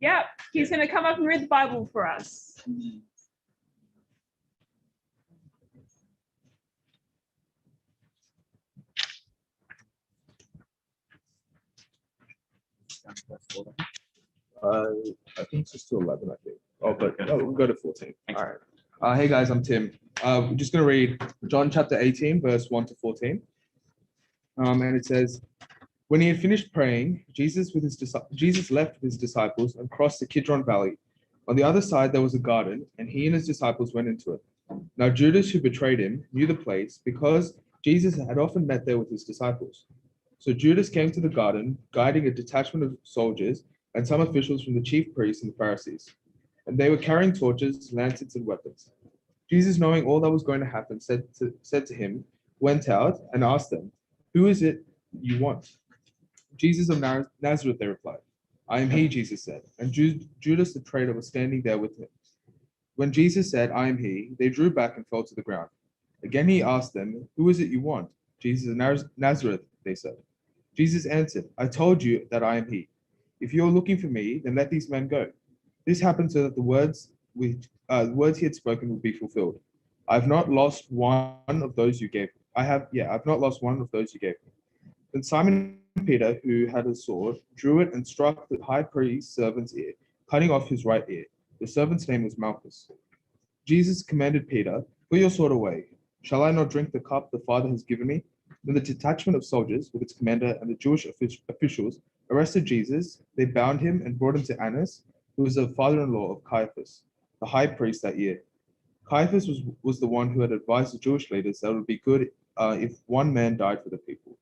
Yeah, he's going to come up and read the Bible for us. I think it's just to 11, I think. Oh, but we'll go to 14. All right. Hey guys, I'm Tim. We're just going to read John chapter 18, verse 1 to 14. And it says, when he had finished praying, Jesus left with his disciples and crossed the Kidron Valley. On the other side, there was a garden, and he and his disciples went into it. Now Judas, who betrayed him, knew the place because Jesus had often met there with his disciples. So Judas came to the garden, guiding a detachment of soldiers and some officials from the chief priests and the Pharisees. And they were carrying torches, lanterns, and weapons. Jesus, knowing all that was going to happen, said to him, went out and asked them, who is it you want? Jesus of Nazareth, they replied. I am he, Jesus said. And Judas the traitor was standing there with him. When Jesus said, I am he, they drew back and fell to the ground. Again he asked them, who is it you want? Jesus of Nazareth, they said. Jesus answered, I told you that I am he. If you are looking for me, then let these men go. This happened so that the words he had spoken would be fulfilled. I've not lost one of those you gave me. I've not lost one of those you gave me. Then Simon Peter, who had a sword, drew it and struck the high priest's servant's ear, cutting off his right ear. The servant's name was Malchus. Jesus commanded Peter, put your sword away. Shall I not drink the cup the Father has given me? Then the detachment of soldiers, with its commander and the Jewish officials, arrested Jesus. They bound him and brought him to Annas, who was the father-in-law of Caiaphas, the high priest that year. Caiaphas was the one who had advised the Jewish leaders that it would be good if one man died for the people.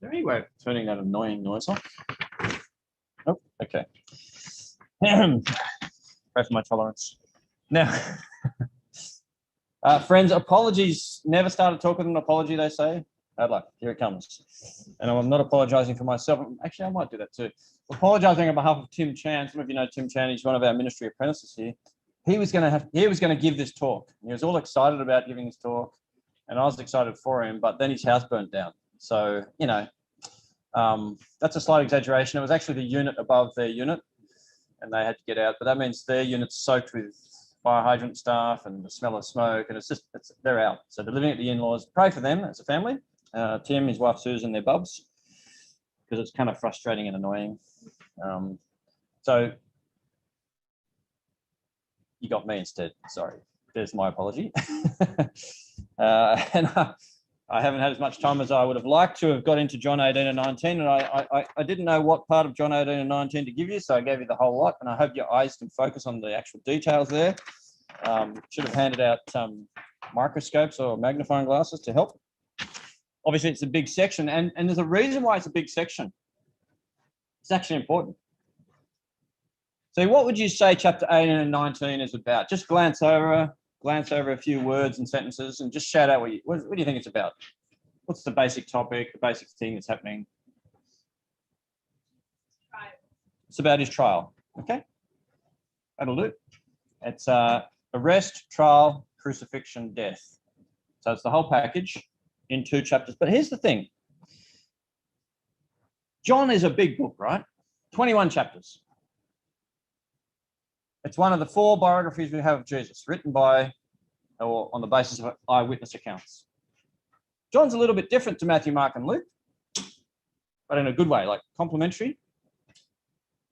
Is there any way of turning that annoying noise off? Oh, okay. Pray for my tolerance. Now, friends, apologies. Never started talking with an apology, they say. Bad luck. Here it comes. And I'm not apologizing for myself. Actually, I might do that too. Apologizing on behalf of Tim Chan. Some of you know Tim Chan. He's one of our ministry apprentices here. He was going to give this talk. He was all excited about giving his talk, and I was excited for him. But then his house burnt down. So that's a slight exaggeration. It was actually the unit above their unit, and they had to get out. But that means their unit's soaked with fire hydrant stuff and the smell of smoke, and they're out. So they're living at the in-laws. Pray for them as a family. Tim, his wife Susan, their bubs, because it's kind of frustrating and annoying. So you got me instead. Sorry, there's my apology. And I haven't had as much time as I would have liked to have got into John 18 and 19, and I didn't know what part of John 18 and 19 to give you, so I gave you the whole lot, and I hope your eyes can focus on the actual details there. Should have handed out microscopes or magnifying glasses to help. Obviously, it's a big section, and there's a reason why it's a big section. It's actually important. So what would you say chapter 18 and 19 is about? Just glance over a few words and sentences and just shout out what do you think it's about? What's the basic topic, the basic thing that's happening? Trial. It's about his trial. Okay, that'll do. It's arrest, trial, crucifixion, death. So it's the whole package in 2 chapters. But here's the thing. John is a big book, right? 21 chapters. It's one of the 4 biographies we have of Jesus, written by or on the basis of eyewitness accounts. John's a little bit different to Matthew, Mark, and Luke, but in a good way, like complementary.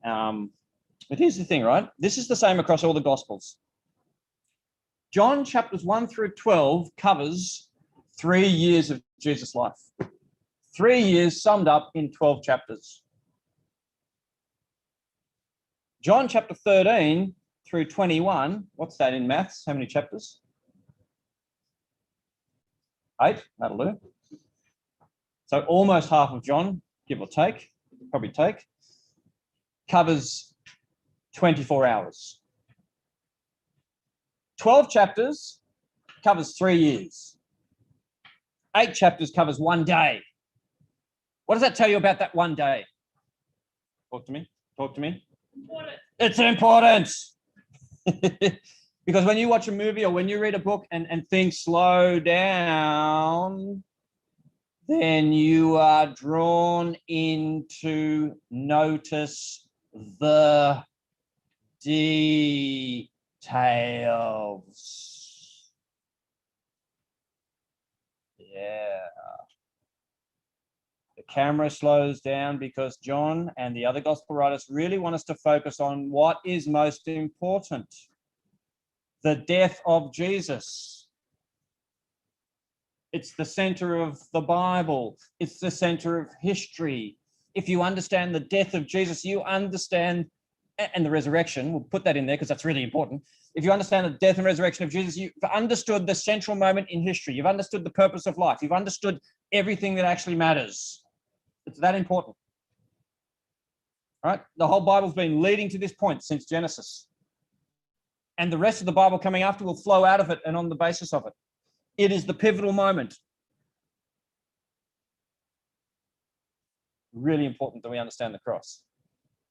But here's the thing, right? This is the same across all the Gospels. John chapters 1 through 12 covers 3 years of Jesus' life. 3 years summed up in 12 chapters. John chapter 13 through 21, what's that in maths? How many chapters? 8, that'll do. So almost half of John, give or take, probably take, covers 24 hours. 12 chapters covers 3 years. 8 chapters covers 1 day. What does that tell you about that 1 day? Talk to me. Talk to me. Important. It's important. Because when you watch a movie or when you read a book and things slow down, then you are drawn into notice the details. Yeah. The camera slows down because John and the other gospel writers really want us to focus on what is most important. The death of Jesus. It's the center of the Bible. It's the center of history. If you understand the death of Jesus, you understand, and the resurrection, we'll put that in there because that's really important. If you understand the death and resurrection of Jesus, you've understood the central moment in history. You've understood the purpose of life. You've understood everything that actually matters. It's that important. All right? The whole Bible's been leading to this point since Genesis. And the rest of the Bible coming after will flow out of it and on the basis of it. It is the pivotal moment. Really important that we understand the cross.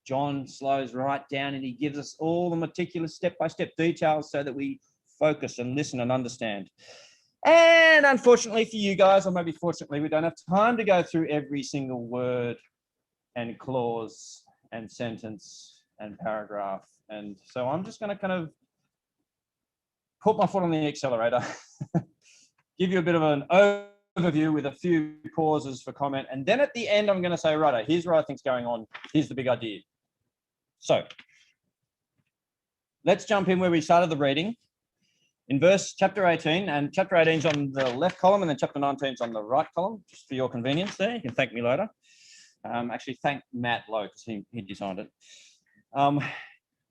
John slows right down and he gives us all the meticulous step-by-step details so that we focus and listen and understand. And unfortunately for you guys, or maybe fortunately, we don't have time to go through every single word and clause and sentence and paragraph. And so I'm just going to kind of put my foot on the accelerator, give you a bit of an overview with a few pauses for comment. And then at the end, I'm going to say, right, here's what I think's going on. Here's the big idea. So let's jump in where we started the reading. In chapter 18, and chapter 18 is on the left column, and then chapter 19 is on the right column, just for your convenience there. You can thank me later. Actually, thank Matt Lowe, because he designed it.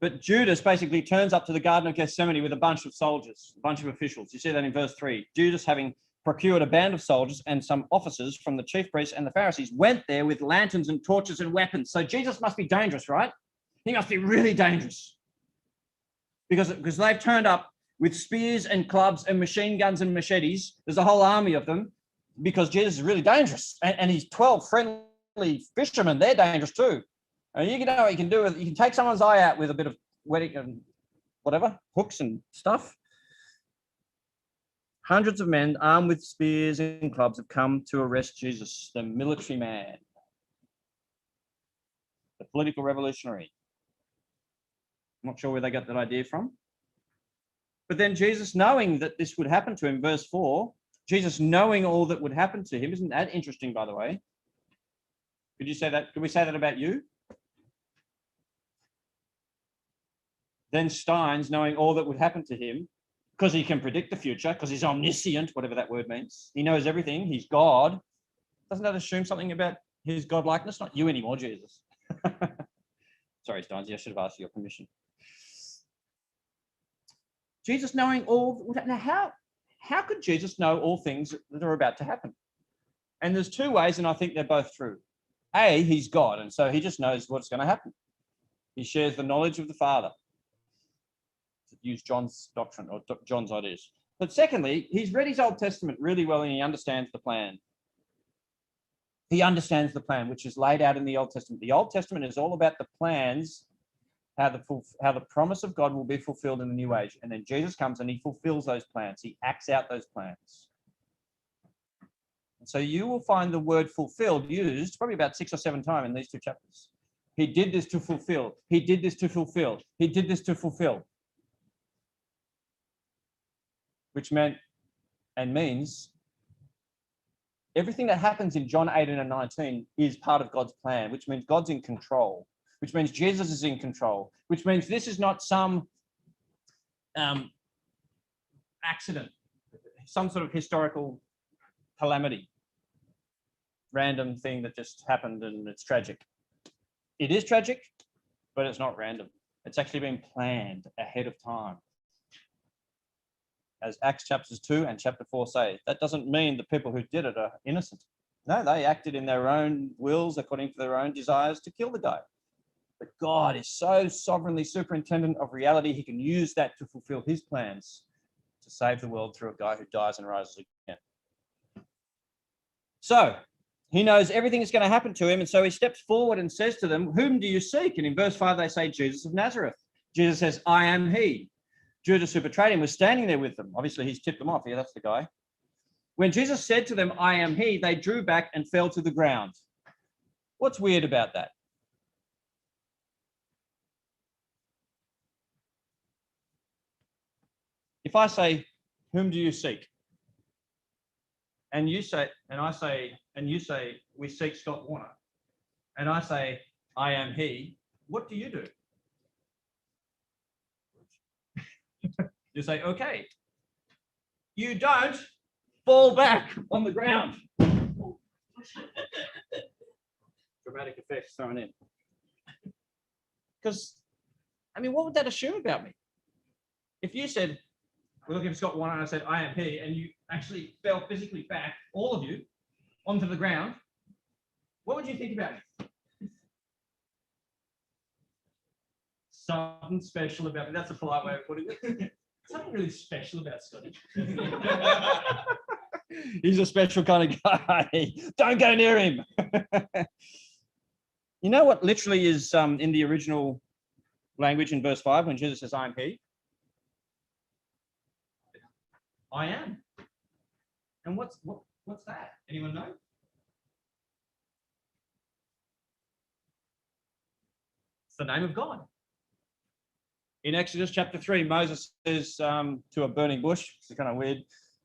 But Judas basically turns up to the Garden of Gethsemane with a bunch of soldiers, a bunch of officials. You see that in verse 3. Judas, having procured a band of soldiers and some officers from the chief priests and the Pharisees, went there with lanterns and torches and weapons. So Jesus must be dangerous, right? He must be really dangerous. Because they've turned up with spears and clubs and machine guns and machetes. There's a whole army of them because Jesus is really dangerous. And he's 12 friendly fishermen. They're dangerous too. And you know what you can do with, you can take someone's eye out with a bit of wetting and whatever, hooks and stuff. Hundreds of men armed with spears and clubs have come to arrest Jesus, the military man, the political revolutionary. I'm not sure where they got that idea from. But then Jesus, knowing that this would happen to him, verse 4, Jesus knowing all that would happen to him, isn't that interesting, by the way? Could you say that? Could we say that about you? Then Steins, knowing all that would happen to him, because he can predict the future, because he's omniscient, whatever that word means. He knows everything. He's God. Doesn't that assume something about his godlikeness? Not you anymore, Jesus. Sorry, Steins, I should have asked your permission. Jesus knowing all. Now, how could Jesus know all things that are about to happen? And there's two ways, and I think they're both true. A, he's God, and so he just knows what's going to happen. He shares the knowledge of the Father. To use John's doctrine or John's ideas. But secondly, he's read his Old Testament really well and he understands the plan. He understands the plan, which is laid out in the Old Testament. The Old Testament is all about the plans, how the promise of God will be fulfilled in the new age. And then Jesus comes and he fulfills those plans. He acts out those plans. And so you will find the word fulfilled used probably about 6 or 7 times in these 2 chapters. He did this to fulfill. He did this to fulfill. He did this to fulfill. Which meant and means everything that happens in John 18 and 19 is part of God's plan, which means God's in control, which means Jesus is in control, which means this is not some accident, some sort of historical calamity, random thing that just happened and it's tragic. It is tragic, but it's not random. It's actually been planned ahead of time. As Acts chapters 2 and chapter 4 say, that doesn't mean the people who did it are innocent. No, they acted in their own wills, according to their own desires, to kill the guy. But God is so sovereignly superintendent of reality, he can use that to fulfill his plans to save the world through a guy who dies and rises again. So he knows everything is going to happen to him, and so he steps forward and says to them, whom do you seek? And in verse 5, they say, Jesus of Nazareth. Jesus says, I am he. Judas, who betrayed him, was standing there with them. Obviously, he's tipped them off. Yeah, that's the guy. When Jesus said to them, I am he, they drew back and fell to the ground. What's weird about that? If I say, whom do you seek? And you say, and I say, and you say, we seek Scott Warner. And I say, I am he. What do you do? You say, okay. You don't fall back on the ground. Dramatic effects thrown in. Because, I mean, what would that assume about me? If you said, we're looking for Scott Warner, and I said, I am he, and you actually fell physically back, all of you, onto the ground, what would you think about me? Something special about me. That's a polite way of putting it. Something really special about Scotty. He's a special kind of guy. Don't go near him. You know what literally is in the original language in verse 5 when Jesus says, I am he? I am. And what's that? Anyone know? It's the name of God. In Exodus chapter 3, Moses says to a burning bush, it's kind of weird,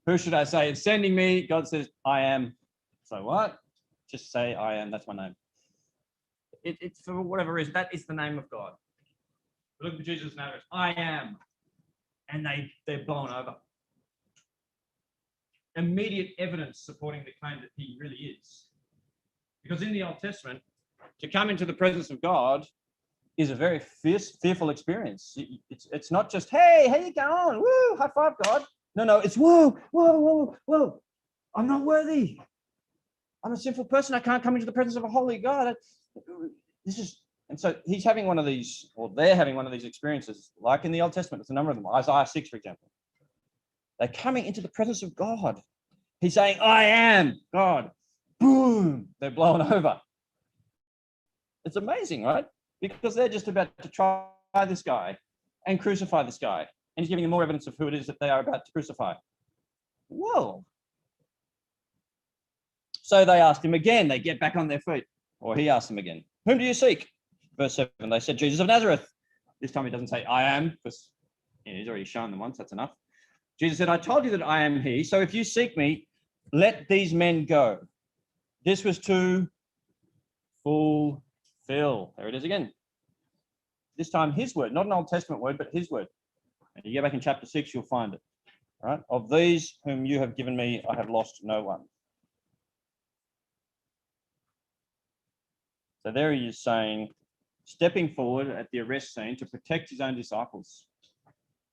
who should I say is sending me? God says, I am. So what? Just say, I am. That's my name. It's for whatever reason, that is the name of God. Look at Jesus' name. I am. And they're blown over. Immediate evidence supporting the claim that he really is. Because in the Old Testament, to come into the presence of God is a very fearful experience. It's not just, hey, how you going? Woo, high five, God. No, it's whoa. I'm not worthy. I'm a sinful person. I can't come into the presence of a holy God. And so he's having one of these, or they're having one of these experiences, like in the Old Testament. There's a number of them. Isaiah 6, for example. They're coming into the presence of God. He's saying, I am God. Boom, they're blown over. It's amazing, right? Because they're just about to try this guy and crucify this guy. And he's giving them more evidence of who it is that they are about to crucify. Whoa. So they asked him again. They get back on their feet. Or he asked them again, whom do you seek? Verse 7, they said, Jesus of Nazareth. This time he doesn't say, I am, because he's already shown them once. That's enough. Jesus said, I told you that I am he. So if you seek me, let these men go. This was to fulfill. There it is again. This time his word, not an Old Testament word, but his word. And you go back in chapter 6, you'll find it. All right. Of these whom you have given me, I have lost no one. So there he is saying, stepping forward at the arrest scene to protect his own disciples.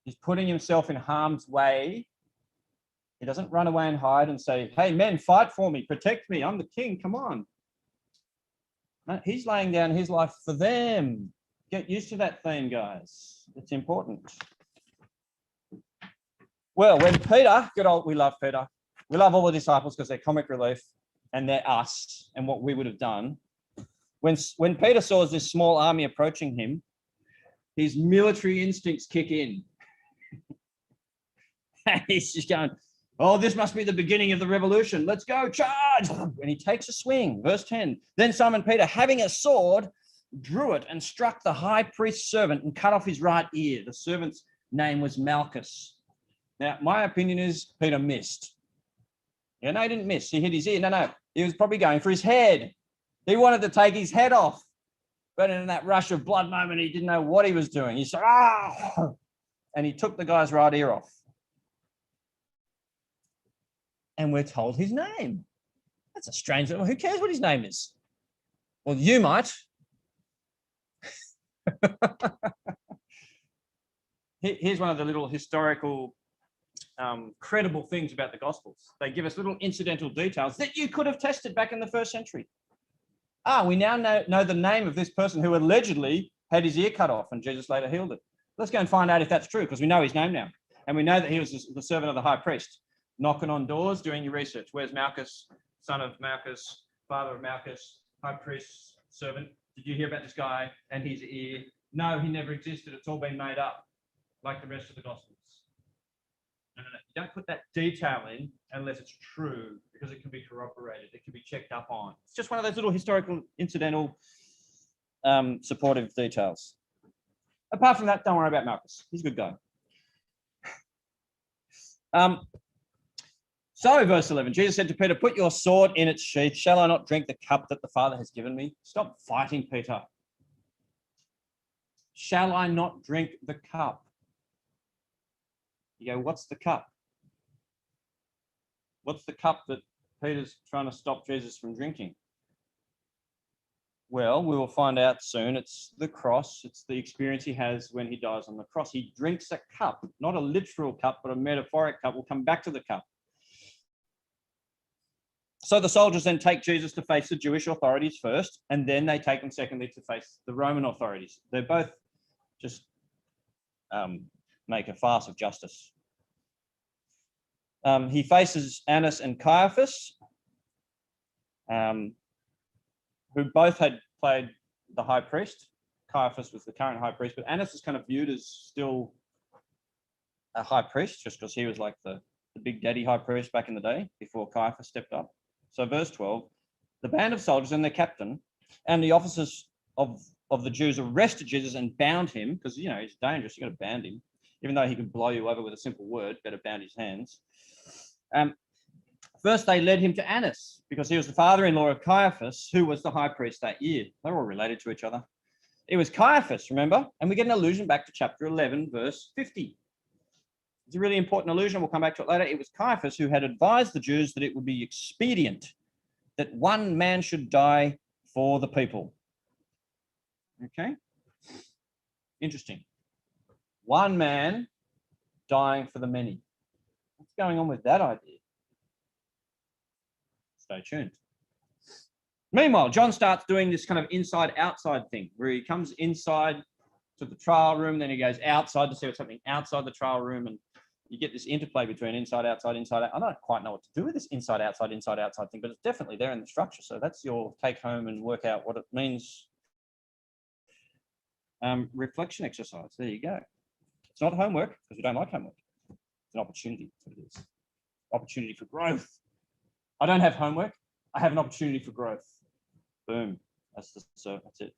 He's putting himself in harm's way. He doesn't run away and hide and say, hey, men, fight for me, protect me. I'm the king. Come on. No, he's laying down his life for them. Get used to that theme, guys. It's important. Well, when Peter, we love Peter. We love all the disciples because they're comic relief and they're us and what we would have done. When Peter saw this small army approaching him, his military instincts kick in. He's just going, oh, this must be the beginning of the revolution. Let's go, charge. And he takes a swing. Verse 10. Then Simon Peter, having a sword, drew it and struck the high priest's servant and cut off his right ear. The servant's name was Malchus. Now, my opinion is Peter missed. Yeah, no, he didn't miss. He hit his ear. No. He was probably going for his head. He wanted to take his head off. But in that rush of blood moment, he didn't know what he was doing. He said, ah! And he took the guy's right ear off. And we're told his name. That's a strange one. Who cares what his name is? Well, you might. Here's one of the little historical credible things about the Gospels. They give us little incidental details that you could have tested back in the first century. We now know the name of this person who allegedly had his ear cut off and Jesus later healed it. Let's go and find out if that's true, because we know his name now. And we know that he was the servant of the high priest, knocking on doors, doing your research. Where's Malchus, son of Malchus, father of Malchus, high priest, servant? Did you hear about this guy and his ear? No, he never existed. It's all been made up, like the rest of the Gospels. No. You don't put that detail in unless it's true, because it can be corroborated. It can be checked up on. It's just one of those little historical, incidental, supportive details. Apart from that, don't worry about Malchus. He's a good guy. So, verse 11, Jesus said to Peter, put your sword in its sheath. Shall I not drink the cup that the Father has given me? Stop fighting, Peter. Shall I not drink the cup? You go, what's the cup? What's the cup that Peter's trying to stop Jesus from drinking? Well, we will find out soon. It's the cross. It's the experience he has when he dies on the cross. He drinks a cup, not a literal cup, but a metaphoric cup. We'll come back to the cup. So the soldiers then take Jesus to face the Jewish authorities first, and then they take him secondly to face the Roman authorities. They both just make a farce of justice. He faces Annas and Caiaphas, who both had played the high priest. Caiaphas was the current high priest, but Annas is kind of viewed as still a high priest, just because he was like the big daddy high priest back in the day before Caiaphas stepped up. So verse 12, the band of soldiers and their captain and the officers of the Jews arrested Jesus and bound him, because, you know, he's dangerous. You got to band him. Even though he can blow you over with a simple word, better bound his hands. First, they led him to Annas, because he was the father-in-law of Caiaphas, who was the high priest that year. They were all related to each other. It was Caiaphas, remember? And we get an allusion back to chapter 11, verse 50. It's a really important allusion. We'll come back to it later. It was Caiaphas who had advised the Jews that it would be expedient that one man should die for the people. Okay? Interesting. One man dying for the many. What's going on with that idea? Stay tuned. Meanwhile, John starts doing this kind of inside-outside thing, where he comes inside to the trial room, then he goes outside to see what's happening outside the trial room, and you get this interplay between inside, outside, inside out. I don't quite know what to do with this inside, outside thing, but it's definitely there in the structure. So that's your take home and work out what it means. Reflection exercise. There you go. It's not homework, because we don't like homework. It's an opportunity. That's what it is. Opportunity for growth. I don't have homework. I have an opportunity for growth. Boom. That's it.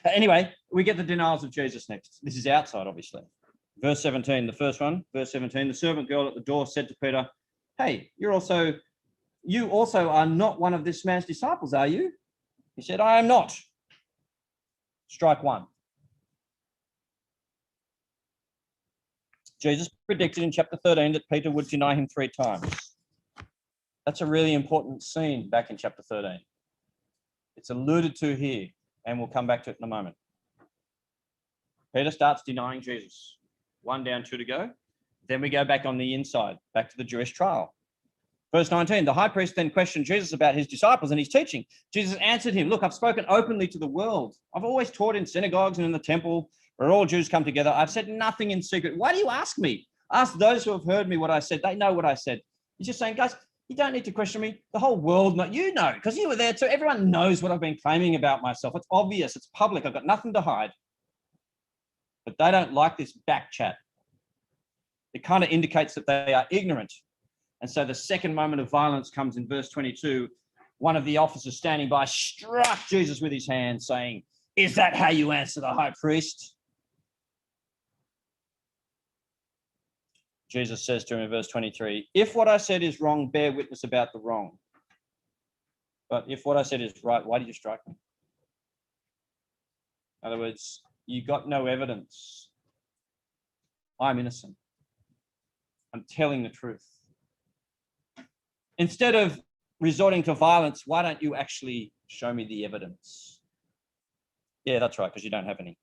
Anyway, we get the denials of Jesus next. This is outside, obviously. Verse 17, the first one. Verse 17, the servant girl at the door said to Peter, hey, you also are not one of this man's disciples, are you? He said, I am not. Strike one. Jesus predicted in chapter 13 that Peter would deny him 3 times. That's a really important scene back in chapter 13. It's alluded to here, and we'll come back to it in a moment. Peter starts denying Jesus. 1 down, 2 to go. Then we go back on the inside, back to the Jewish trial. Verse 19, the high priest then questioned Jesus about his disciples and his teaching. Jesus answered him, look, I've spoken openly to the world. I've always taught in synagogues and in the temple where all Jews come together. I've said nothing in secret. Why do you ask me? Ask those who have heard me what I said. They know what I said. He's just saying, guys, you don't need to question me. The whole world, you know, because you were there too. Everyone knows what I've been claiming about myself. It's obvious. It's public. I've got nothing to hide. But they don't like this back chat. It kind of indicates that they are ignorant. And so the second moment of violence comes in verse 22. One of the officers standing by struck Jesus with his hand, saying, is that how you answer the high priest? Jesus says to him in verse 23, if what I said is wrong, bear witness about the wrong. But if what I said is right, why did you strike me? In other words, you got no evidence. I'm innocent. I'm telling the truth. Instead of resorting to violence, why don't you actually show me the evidence? Yeah, that's right, because you don't have any.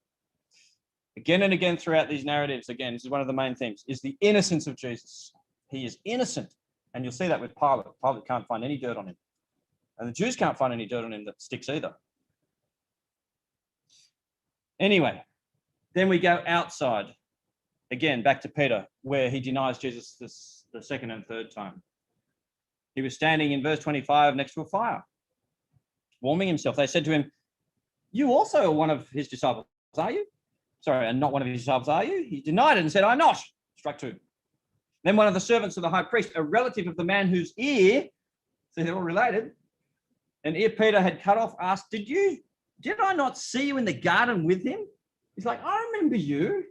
Again and again throughout these narratives, again, this is one of the main themes, is the innocence of Jesus. He is innocent. And you'll see that with Pilate. Pilate can't find any dirt on him. And the Jews can't find any dirt on him that sticks either. Anyway, then we go outside. Again, back to Peter, where he denies Jesus the second and third time. He was standing in verse 25 next to a fire, warming himself. They said to him, you also are one of his disciples, are you? Sorry, and not one of his disciples, are you? He denied it and said, I'm not. Strike 2. Then one of the servants of the high priest, a relative of the man whose ear, see, they're all related, an ear Peter had cut off, asked, did I not see you in the garden with him? He's like, I remember you.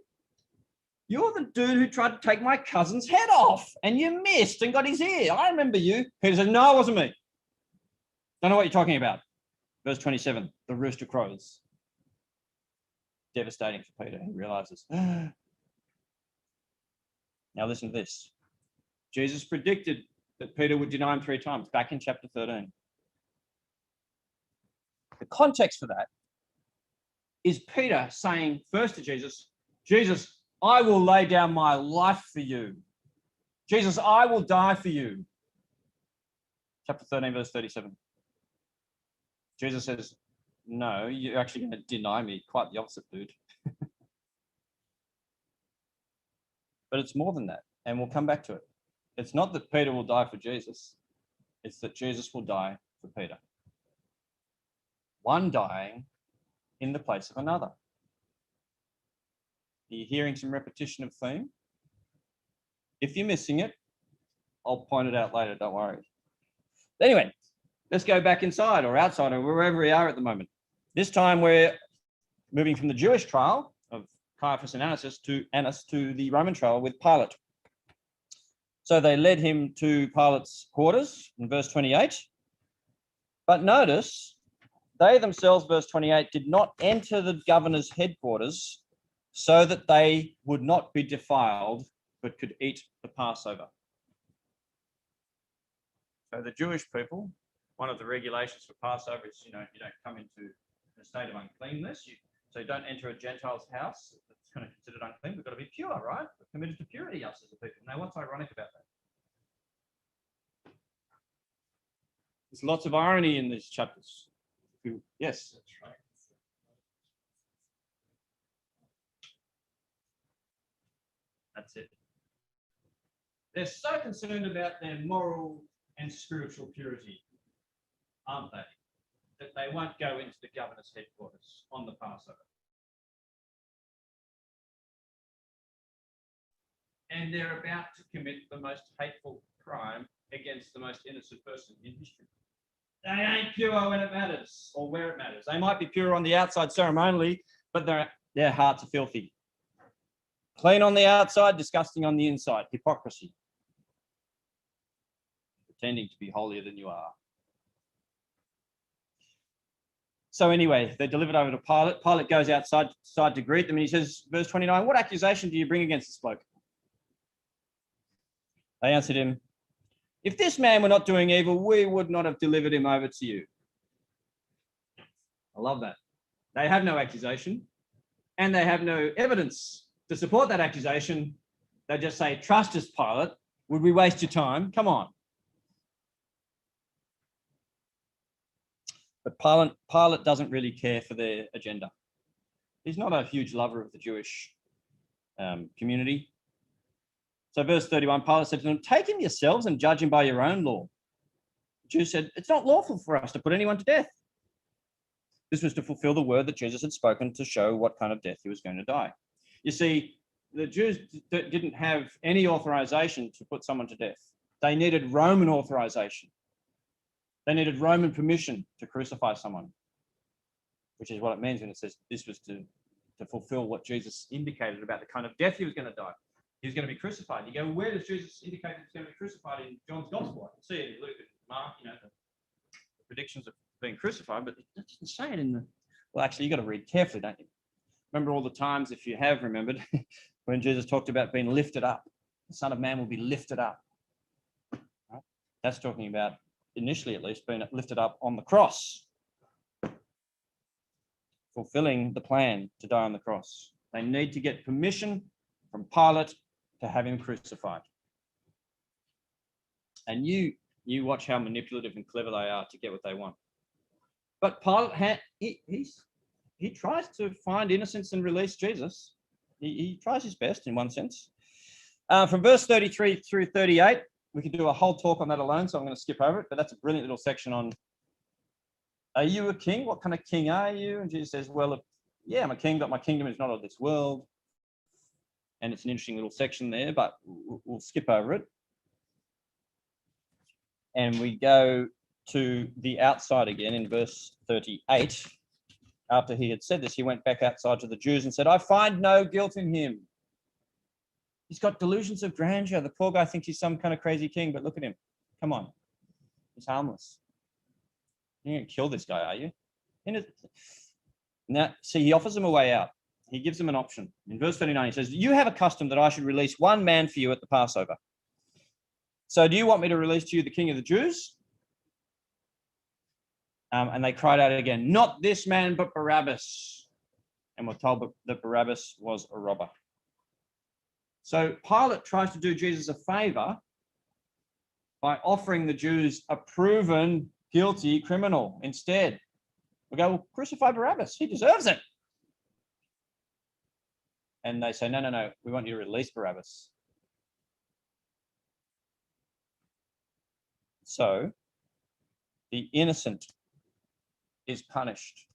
You're the dude who tried to take my cousin's head off and you missed and got his ear. I remember you. Peter said, no, it wasn't me. Don't know what you're talking about. Verse 27, the rooster crows. Devastating for Peter. He realizes. Now listen to this. Jesus predicted that Peter would deny him 3 times, back in chapter 13. The context for that is Peter saying first to Jesus, Jesus, I will lay down my life for you. Jesus, I will die for you. Chapter 13, verse 37. Jesus says, no, you're actually going to deny me. Quite the opposite, dude. But it's more than that, and we'll come back to it. It's not that Peter will die for Jesus. It's that Jesus will die for Peter. One dying in the place of another. Are you hearing some repetition of theme? If you're missing it, I'll point it out later, don't worry. Anyway, let's go back inside or outside or wherever we are at the moment. This time we're moving from the Jewish trial of Caiaphas and Annas to the Roman trial with Pilate. So they led him to Pilate's quarters in verse 28. But notice, they themselves, verse 28, did not enter the governor's headquarters so that they would not be defiled, but could eat the Passover. So the Jewish people, one of the regulations for Passover is, you don't come into a state of uncleanness. So you don't enter a Gentile's house that's kind of considered unclean. We've got to be pure, right? We're committed to purity, us as a people. Now, what's ironic about that? There's lots of irony in these chapters. Yes. That's right. That's it. They're so concerned about their moral and spiritual purity, aren't they? That they won't go into the governor's headquarters on the Passover. And they're about to commit the most hateful crime against the most innocent person in history. They ain't pure when it matters or where it matters. They might be pure on the outside ceremonially, but their hearts are filthy. Clean on the outside, disgusting on the inside. Hypocrisy. Pretending to be holier than you are. So anyway, they're delivered over to Pilate. Pilate goes outside to greet them and he says, verse 29, what accusation do you bring against this bloke? They answered him, if this man were not doing evil, we would not have delivered him over to you. I love that. They have no accusation and they have no evidence to support that accusation. They just say, trust us, Pilate. Would we waste your time? Come on. But Pilate doesn't really care for their agenda. He's not a huge lover of the Jewish community. So verse 31, Pilate said to them, take him yourselves and judge him by your own law. The Jews said, it's not lawful for us to put anyone to death. This was to fulfill the word that Jesus had spoken to show what kind of death he was going to die. You see, the Jews didn't have any authorization to put someone to death. They needed Roman authorization. They needed Roman permission to crucify someone, which is what it means when it says this was to fulfill what Jesus indicated about the kind of death he was going to die. He was going to be crucified. You go, where does Jesus indicate he's going to be crucified in John's Gospel? I can see it in Luke and Mark, the predictions of being crucified, but it doesn't say it in the... Well, actually, you've got to read carefully, don't you? Remember all the times, if you have remembered, when Jesus talked about being lifted up. The Son of Man will be lifted up. Right? That's talking about, initially at least, being lifted up on the cross. Fulfilling the plan to die on the cross. They need to get permission from Pilate to have him crucified. And you watch how manipulative and clever they are to get what they want. But Pilate, he tries to find innocence and release Jesus. He tries his best in one sense. From verse 33 through 38, we could do a whole talk on that alone, so I'm going to skip over it, but that's a brilliant little section on, are you a king? What kind of king are you? And Jesus says, well, yeah, I'm a king, but my kingdom is not of this world. And it's an interesting little section there, but we'll skip over it. And we go to the outside again in verse 38. After he had said this, he went back outside to the Jews and said, I find no guilt in him. He's got delusions of grandeur. The poor guy thinks he's some kind of crazy king, but look at him. Come on. He's harmless. You're going to kill this guy, are you? Now, see, he offers him a way out. He gives them an option. In verse 39, he says, you have a custom that I should release one man for you at the Passover. So do you want me to release to you the king of the Jews? And they cried out again, not this man, but Barabbas. And we're told that Barabbas was a robber. So Pilate tries to do Jesus a favor by offering the Jews a proven guilty criminal instead. We go, well, crucify Barabbas. He deserves it. And they say, no, we want you to release Barabbas. So the innocent is punished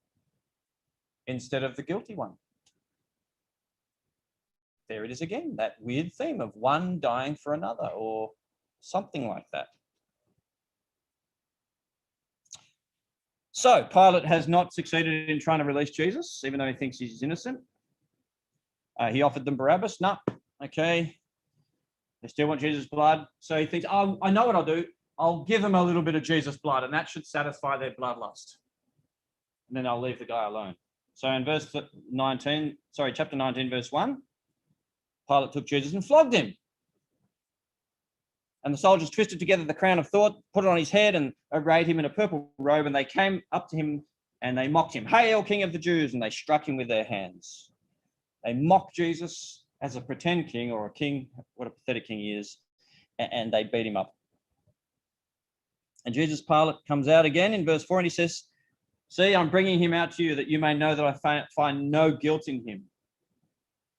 instead of the guilty one. There it is again, that weird theme of one dying for another or something like that. So Pilate has not succeeded in trying to release Jesus, even though he thinks he's innocent. He offered them Barabbas. No, okay. They still want Jesus' blood. So he thinks, oh, I know what I'll do. I'll give them a little bit of Jesus' blood, and that should satisfy their bloodlust. And then I'll leave the guy alone. So in chapter 19, verse 1, Pilate took Jesus and flogged him. And the soldiers twisted together the crown of thorns, put it on his head, and arrayed him in a purple robe. And they came up to him and they mocked him. Hail, King of the Jews! And they struck him with their hands. They mocked Jesus as a pretend king or a king, what a pathetic king he is, and they beat him up. And Pilate comes out again in verse 4 and he says, see, I'm bringing him out to you that you may know that I find no guilt in him.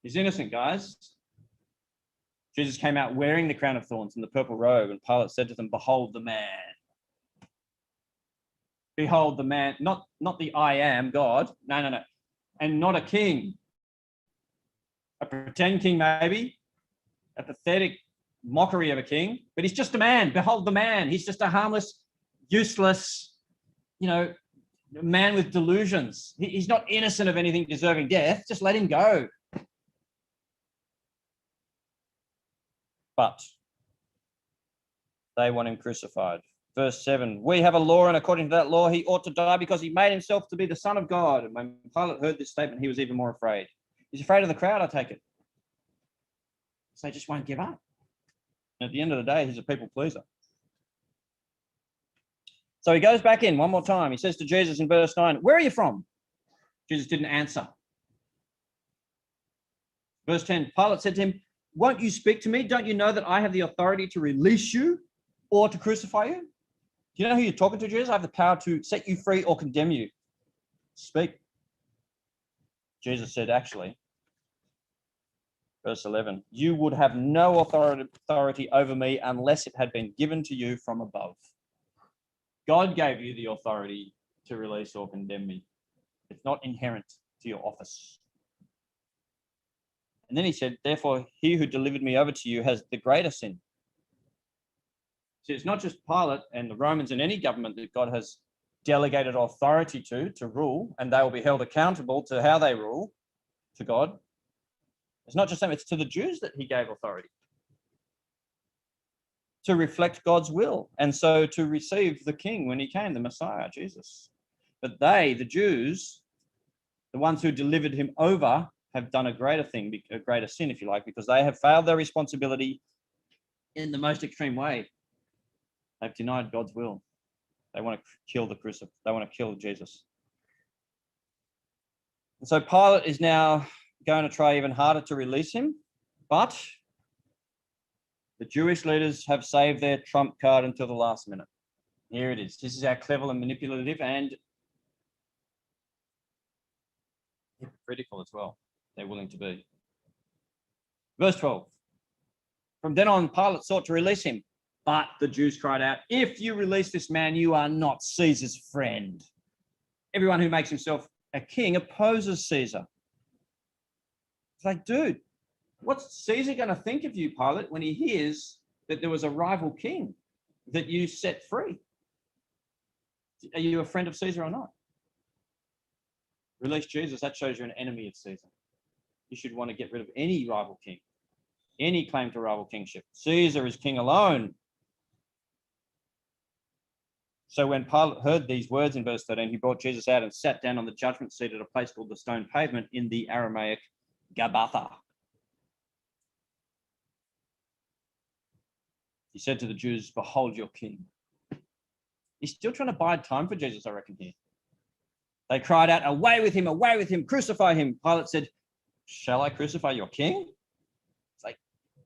He's innocent, guys. Jesus came out wearing the crown of thorns and the purple robe, and Pilate said to them, behold the man. Behold the man, not the I am God. No. And not a king. A pretend king, maybe. A pathetic mockery of a king. But he's just a man. Behold the man. He's just a harmless, useless, man with delusions. He's not innocent of anything deserving death. Just let him go. But they want him crucified. Verse 7, we have a law, and according to that law, he ought to die because he made himself to be the Son of God. And when Pilate heard this statement, he was even more afraid. He's afraid of the crowd, I take it. So they just won't give up. And at the end of the day, he's a people pleaser. So he goes back in one more time. He says to Jesus in verse 9, where are you from? Jesus didn't answer. Verse 10, Pilate said to him, won't you speak to me? Don't you know that I have the authority to release you or to crucify you? Do you know who you're talking to, Jesus? I have the power to set you free or condemn you. Speak. Jesus said, actually, verse 11, you would have no authority over me unless it had been given to you from above. God gave you the authority to release or condemn me. It's not inherent to your office. And then he said, therefore, he who delivered me over to you has the greater sin. See, it's not just Pilate and the Romans and any government that God has delegated authority to rule, and they will be held accountable to how they rule to God. It's not just them, it's to the Jews that he gave authority to reflect God's will, and so to receive the king when he came, the Messiah, Jesus. But they, the Jews, the ones who delivered him over, have done a greater thing, a greater sin, if you like, because they have failed their responsibility in the most extreme way. They've denied God's will. They want to kill they want to kill Jesus. And so Pilate is now going to try even harder to release him, but the Jewish leaders have saved their trump card until the last minute. Here it is. This is how clever and manipulative and hypocritical as well they're willing to be. Verse 12. From then on, Pilate sought to release him, but the Jews cried out, if you release this man, you are not Caesar's friend. Everyone who makes himself a king opposes Caesar. It's like, dude, What's Caesar going to think of you, Pilate, when he hears that there was a rival king that you set free? Are you a friend of Caesar or not? Release Jesus, that shows you're an enemy of Caesar. You should want to get rid of any rival king, any claim to rival kingship. Caesar is king alone. So when Pilate heard these words in verse 13, he brought Jesus out and sat down on the judgment seat at a place called the Stone Pavement, in the Aramaic Gabbatha. He said to the Jews, "Behold your king." He's still trying to buy time for Jesus, I reckon, here. They cried out, away with him, crucify him." Pilate said, "Shall I crucify your king?" It's like,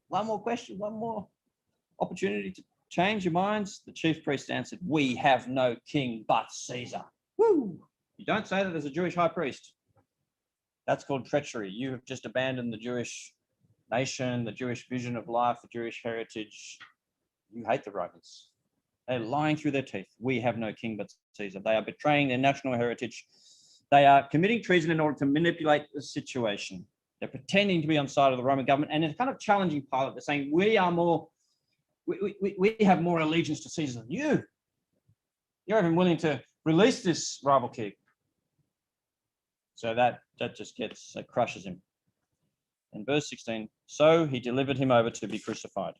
one more question, one more opportunity to change your minds. The chief priest answered, "We have no king but Caesar." Woo! You don't say that as a Jewish high priest. That's called treachery. You have just abandoned the Jewish nation, the Jewish vision of life, the Jewish heritage. You hate the Romans. They're lying through their teeth. We have no king but Caesar. They are betraying their national heritage. They are committing treason in order to manipulate the situation. They're pretending to be on the side of the Roman government, and they're kind of challenging Pilate. They're saying, we have more allegiance to Caesar than you. You're even willing to release this rival king. So that just crushes him. In verse 16, so he delivered him over to be crucified.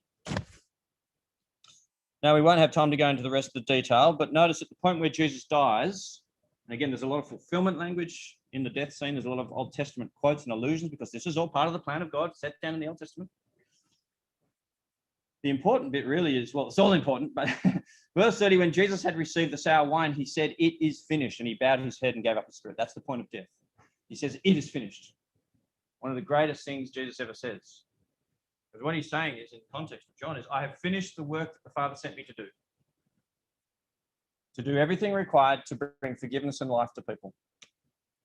Now, we won't have time to go into the rest of the detail, but notice at the point where Jesus dies, and again, there's a lot of fulfillment language in the death scene. There's a lot of Old Testament quotes and allusions, because this is all part of the plan of God set down in the Old Testament. The important bit really is, well, it's all important, but verse 30, when Jesus had received the sour wine, he said, "It is finished," and he bowed his head and gave up his spirit. That's the point of death. He says, "It is finished." One of the greatest things Jesus ever says. Because what he's saying is, in context of John, is, I have finished the work that the Father sent me to do. To do everything required to bring forgiveness and life to people.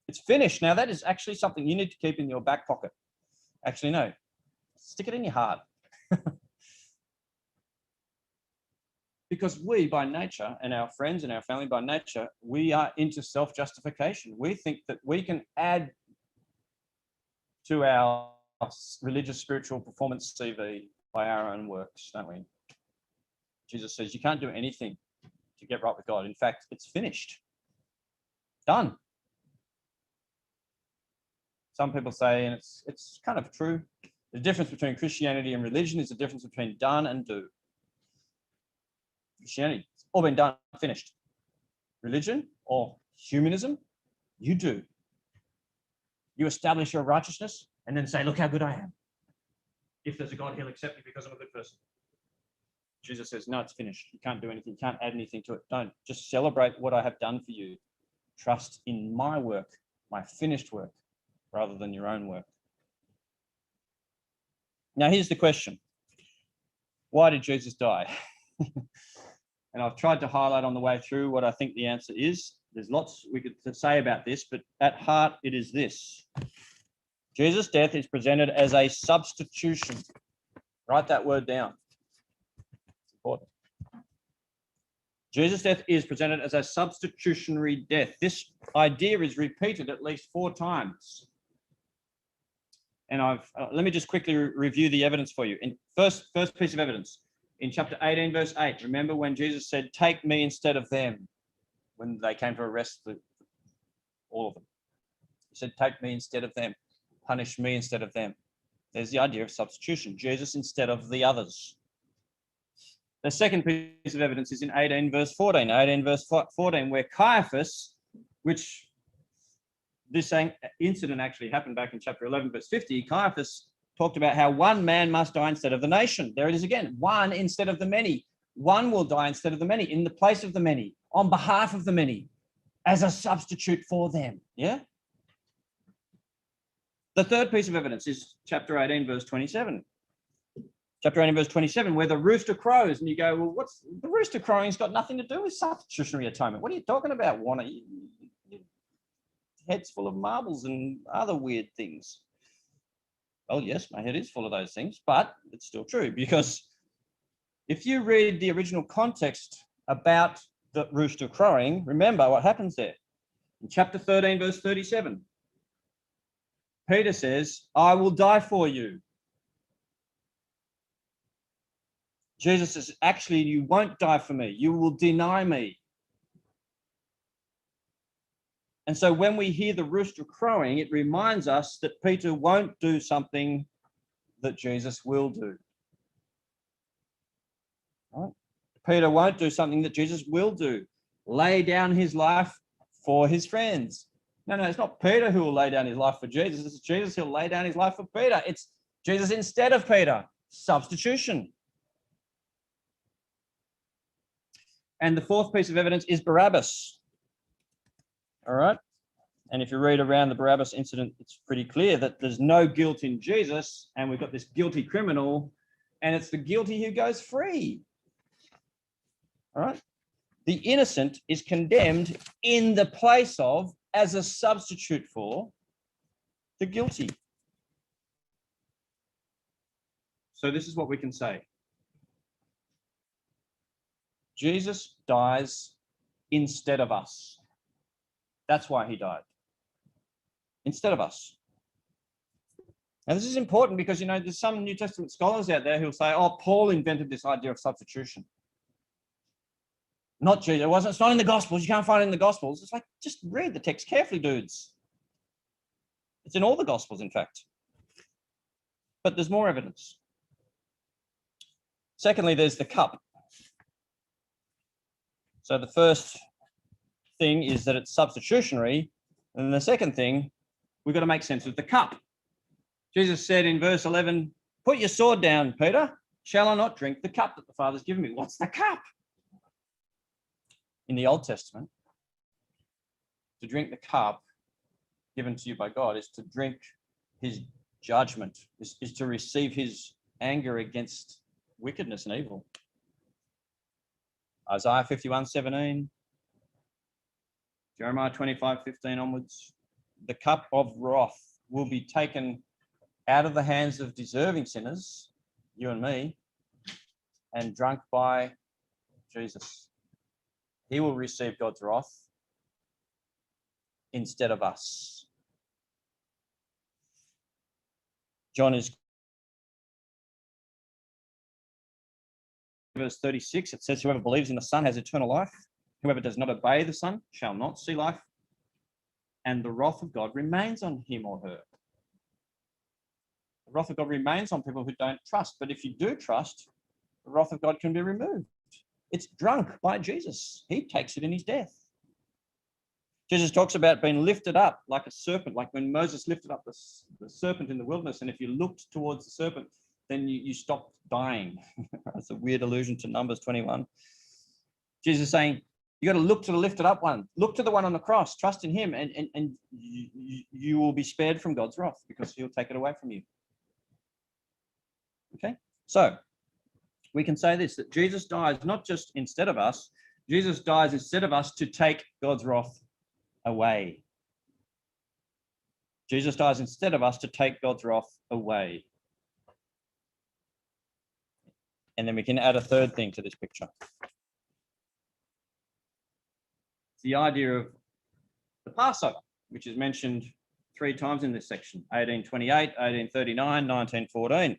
It's finished. Now, that is actually something you need to keep in your back pocket. Actually, no. Stick it in your heart. Because we, by nature, and our friends and our family by nature, we are into self-justification. We think that we can add to our religious, spiritual performance CV by our own works, don't we? Jesus says you can't do anything to get right with God. In fact, it's finished. Done. Some people say, and it's kind of true, the difference between Christianity and religion is the difference between done and do. Christianity, it's all been done, finished. Religion or humanism, you do. You establish your righteousness and then say, look how good I am. If there's a God, he'll accept me because I'm a good person. Jesus says, no, it's finished. You can't do anything. You can't add anything to it. Don't. Just celebrate what I have done for you. Trust in my work, my finished work, rather than your own work. Now, here's the question. Why did Jesus die? And I've tried to highlight on the way through what I think the answer is. There's lots we could say about this, but at heart, it is this. Jesus' death is presented as a substitution. Write that word down. It's important. Jesus' death is presented as a substitutionary death. This idea is repeated at least 4 times. And let me just quickly review the evidence for you. In first piece of evidence, in chapter 18, verse 8, remember when Jesus said, "Take me instead of them," when they came to arrest all of them. He said, "Take me instead of them. Punish me instead of them." There's the idea of substitution. Jesus instead of the others. The second piece of evidence is in 18, verse 14. 18, verse 14, where Caiaphas, which this incident actually happened back in chapter 11, verse 50, Caiaphas talked about how one man must die instead of the nation. There it is again, one instead of the many. One will die instead of the many, in the place of the many, on behalf of the many, as a substitute for them. Yeah? The third piece of evidence is chapter 18, verse 27. Chapter 18, verse 27, where the rooster crows, and you go, well, what's the rooster crowing? Has got nothing to do with substitutionary atonement. What are you talking about, Warner? Your head's full of marbles and other weird things. Well, yes, my head is full of those things, but it's still true, because if you read the original context about the rooster crowing, remember what happens there. In chapter 13, verse 37, Peter says, "I will die for you." Jesus says, actually, you won't die for me. You will deny me. And so when we hear the rooster crowing, it reminds us that Peter won't do something that Jesus will do. Right? Peter won't do something that Jesus will do. Lay down his life for his friends. No, it's not Peter who will lay down his life for Jesus. It's Jesus who'll lay down his life for Peter. It's Jesus instead of Peter. Substitution. And the fourth piece of evidence is Barabbas. All right. And if you read around the Barabbas incident, it's pretty clear that there's no guilt in Jesus, and we've got this guilty criminal, and it's the guilty who goes free. All right. The innocent is condemned in the place of, as a substitute for, the guilty. So this is what we can say. Jesus dies instead of us. That's why he died. Instead of us. Now, this is important because, there's some New Testament scholars out there who'll say, oh, Paul invented this idea of substitution. Not Jesus. It's not in the Gospels. You can't find it in the Gospels. It's like, just read the text carefully, dudes. It's in all the Gospels, in fact. But there's more evidence. Secondly, there's the cup. So the first thing is that it's substitutionary. And the second thing, we've got to make sense of the cup. Jesus said in verse 11, put your sword down, Peter. Shall I not drink the cup that the Father's given me? What's the cup? In the Old Testament, to drink the cup given to you by God is to drink his judgment, is to receive his anger against wickedness and evil. Isaiah 51:17, Jeremiah 25:15 onwards. The cup of wrath will be taken out of the hands of deserving sinners, you and me, and drunk by Jesus. He will receive God's wrath instead of us. John is verse 36. It says, whoever believes in the Son has eternal life. Whoever does not obey the Son shall not see life. And the wrath of God remains on him or her. The wrath of God remains on people who don't trust. But if you do trust, the wrath of God can be removed. It's drunk by Jesus. He takes it in his death. Jesus talks about being lifted up like a serpent, like when Moses lifted up the serpent in the wilderness. And if you looked towards the serpent, then you stopped dying. That's a weird allusion to Numbers 21. Jesus is saying, you got to look to the lifted up one. Look to the one on the cross. Trust in him, and you will be spared from God's wrath because he'll take it away from you. Okay? So, we can say this, that Jesus dies not just instead of us, Jesus dies instead of us to take God's wrath away. Jesus dies instead of us to take God's wrath away. And then we can add a third thing to this picture. It's the idea of the Passover, which is mentioned 3 times in this section, 1828, 1839, 1914.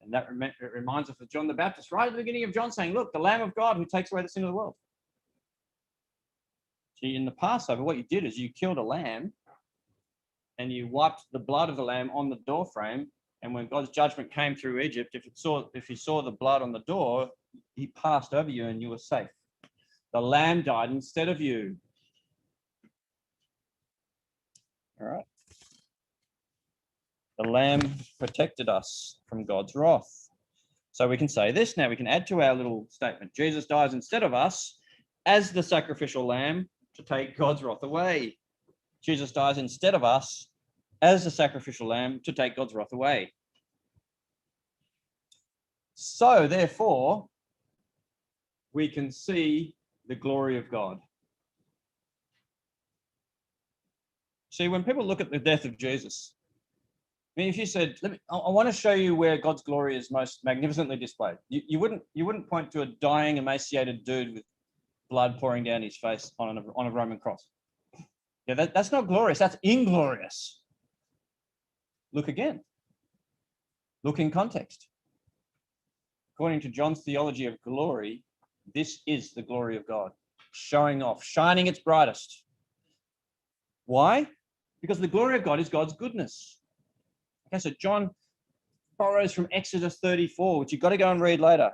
And that reminds us of John the Baptist, right at the beginning of John, saying, look, the Lamb of God who takes away the sin of the world. See, in the Passover, what you did is you killed a lamb and you wiped the blood of the lamb on the doorframe. And when God's judgment came through Egypt, if he saw the blood on the door, he passed over you and you were safe. The lamb died instead of you. All right. The lamb protected us from God's wrath. So we can say this now. We can add to our little statement. Jesus dies instead of us as the sacrificial lamb to take God's wrath away. Jesus dies instead of us as the sacrificial lamb to take God's wrath away. So therefore, we can see the glory of God. See, when people look at the death of Jesus, I mean, if you said, I want to show you where God's glory is most magnificently displayed, you wouldn't point to a dying, emaciated dude with blood pouring down his face on a Roman cross. Yeah, that's not glorious. That's inglorious. Look again. Look in context. according to John's theology of glory, this is the glory of God, showing off, shining its brightest. Why? Because the glory of God is God's goodness. Okay, so John borrows from Exodus 34, which you've got to go and read later.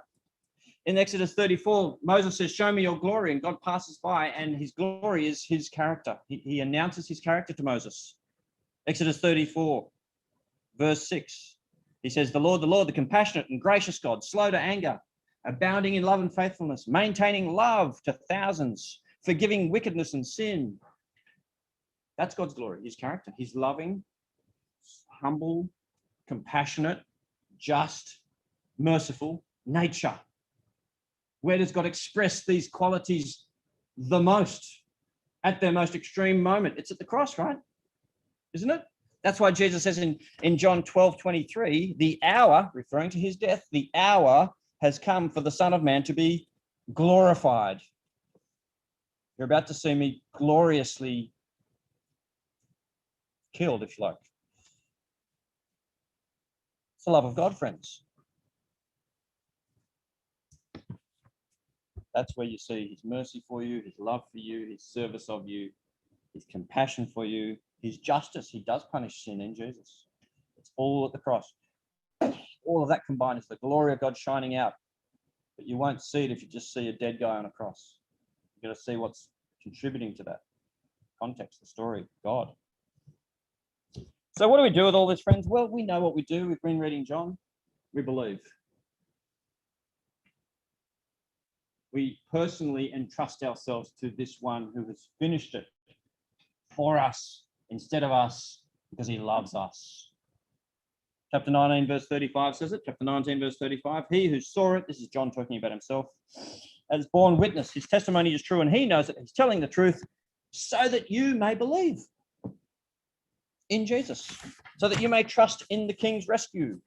In Exodus 34, Moses says, show me your glory, and God passes by, and his glory is his character. He announces his character to Moses. Exodus 34, verse 6, he says, the Lord, the compassionate and gracious God, slow to anger, abounding in love and faithfulness, maintaining love to thousands, forgiving wickedness and sin. That's God's glory, his character. He's loving, humble, compassionate, just, merciful nature. Where does God express these qualities the most? At their most extreme moment. It's at the cross, right? Isn't it? That's why Jesus says in John 12:23, the hour, referring to his death, the hour has come for the Son of Man to be glorified. You're about to see me gloriously killed, if you like. It's the love of God, friends. That's where you see his mercy for you, his love for you, his service of you, his compassion for you, his justice. He does punish sin in Jesus. It's all at the cross. All of that combined is the glory of God shining out. But you won't see it if you just see a dead guy on a cross. You've got to see what's contributing to that context, the story, God. So what do we do with all this, friends? Well, we know what we do. We've been reading John. We believe. We personally entrust ourselves to this one who has finished it for us instead of us, because he loves us. Chapter 19, verse 35 says it. Chapter 19, verse 35. He who saw it, this is John talking about himself, has borne witness. His testimony is true, and he knows that he's telling the truth so that you may believe in Jesus, so that you may trust in the King's rescue.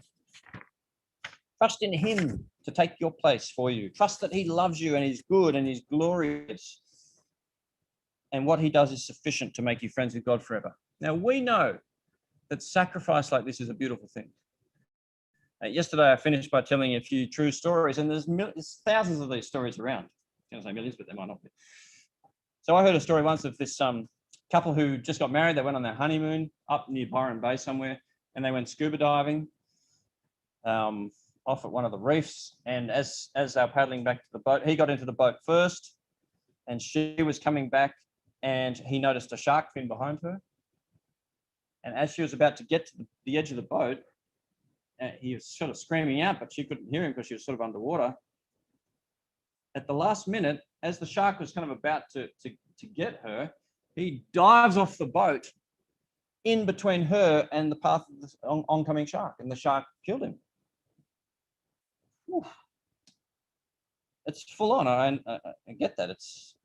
Trust in him to take your place for you. Trust that he loves you and he's good and he's glorious. And what he does is sufficient to make you friends with God forever. Now, we know that sacrifice like this is a beautiful thing. Yesterday, I finished by telling a few true stories, and there's thousands of these stories around. I was going to say millions, but they might not be. So I heard a story once of this couple who just got married. They went on their honeymoon up near Byron Bay somewhere, and they went scuba diving off at one of the reefs. And as they were paddling back to the boat, he got into the boat first, and she was coming back, and he noticed a shark fin behind her. And as she was about to get to the edge of the boat, he was sort of screaming out, but she couldn't hear him because she was sort of underwater. At the last minute, as the shark was kind of about to get her, he dives off the boat in between her and the path of the oncoming shark, and the shark killed him. Whew. It's full on. I get that. It's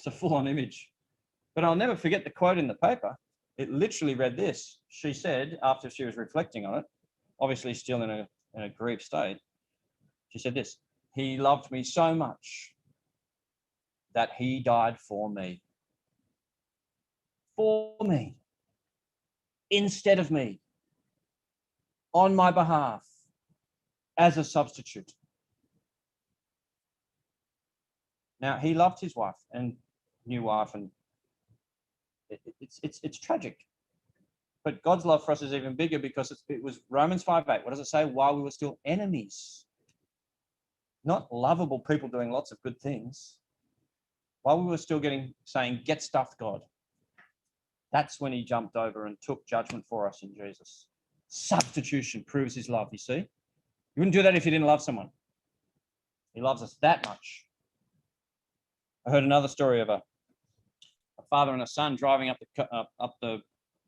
a full on image, but I'll never forget the quote in the paper. It literally read this. She said, after she was reflecting on it, obviously still in a grief state, she said this: he loved me so much that he died for me. For me. Instead of me. On my behalf. As a substitute. Now, he loved his wife and new wife, and it's tragic. But God's love for us is even bigger, because it was Romans 5:8. What does it say? While we were still enemies, not lovable people doing lots of good things. While we were still saying, get stuffed, God. That's when he jumped over and took judgment for us in Jesus. Substitution proves his love, you see. You wouldn't do that if you didn't love someone. He loves us that much. I heard another story of a father and a son driving up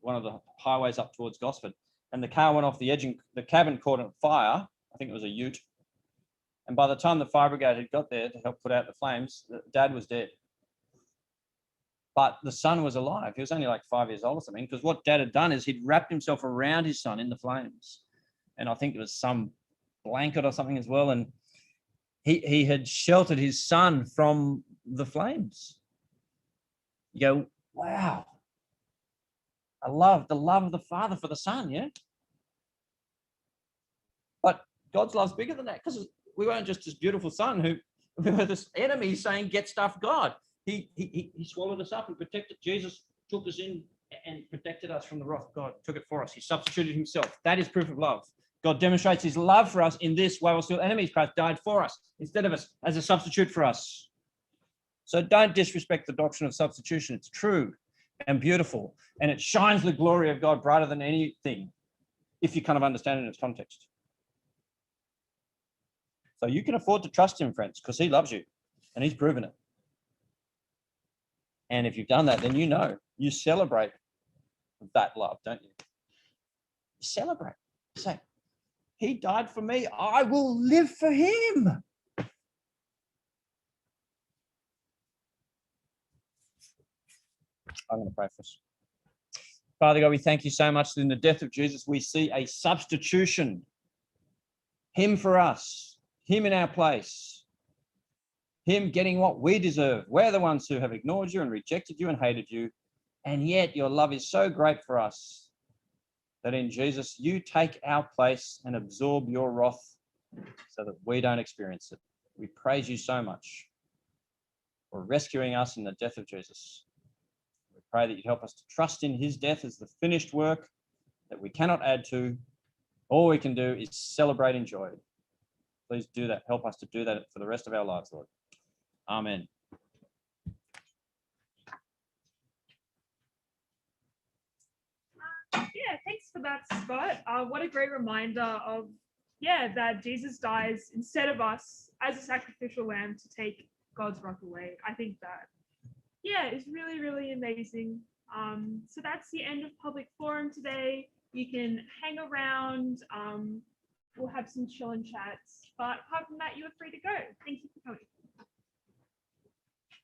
one of the highways up towards Gosford, and the car went off the edge and the cabin caught on fire. I think it was a ute. And by the time the fire brigade had got there to help put out the flames, Dad was dead. But the son was alive. He was only like 5 years old or something, because what Dad had done is he'd wrapped himself around his son in the flames. And I think it was some blanket or something as well. And he had sheltered his son from the flames. You go, wow. I love the love of the father for the son, yeah? But God's love's bigger than that, because we weren't just this beautiful son who we were this enemy saying, get stuff, God. He swallowed us up and protected. Jesus took us in and protected us from the wrath of God, took it for us. He substituted himself. That is proof of love. God demonstrates his love for us in this, while we're still enemies, Christ died for us instead of us as a substitute for us. So don't disrespect the doctrine of substitution. It's true and beautiful, and it shines the glory of God brighter than anything if you kind of understand it in its context. So you can afford to trust him, friends, because he loves you and he's proven it. And if you've done that, then you celebrate that love, don't you? You celebrate. You say, he died for me. I will live for him. I'm going to pray for us. Father God, we thank you so much that in the death of Jesus, we see a substitution. Him for us, him in our place, him getting what we deserve. We're the ones who have ignored you and rejected you and hated you. And yet your love is so great for us that in Jesus, you take our place and absorb your wrath so that we don't experience it. We praise you so much for rescuing us in the death of Jesus. We pray that you'd help us to trust in his death as the finished work that we cannot add to. All we can do is celebrate in joy. Please do that. Help us to do that for the rest of our lives, Lord. Amen. Yeah, thanks for that, Scott. What a great reminder of, that Jesus dies instead of us as a sacrificial lamb to take God's wrath away. I think that, it's really, really amazing. So that's the end of public forum today. You can hang around. We'll have some chill and chats. But apart from that, you are free to go. Thank you for coming.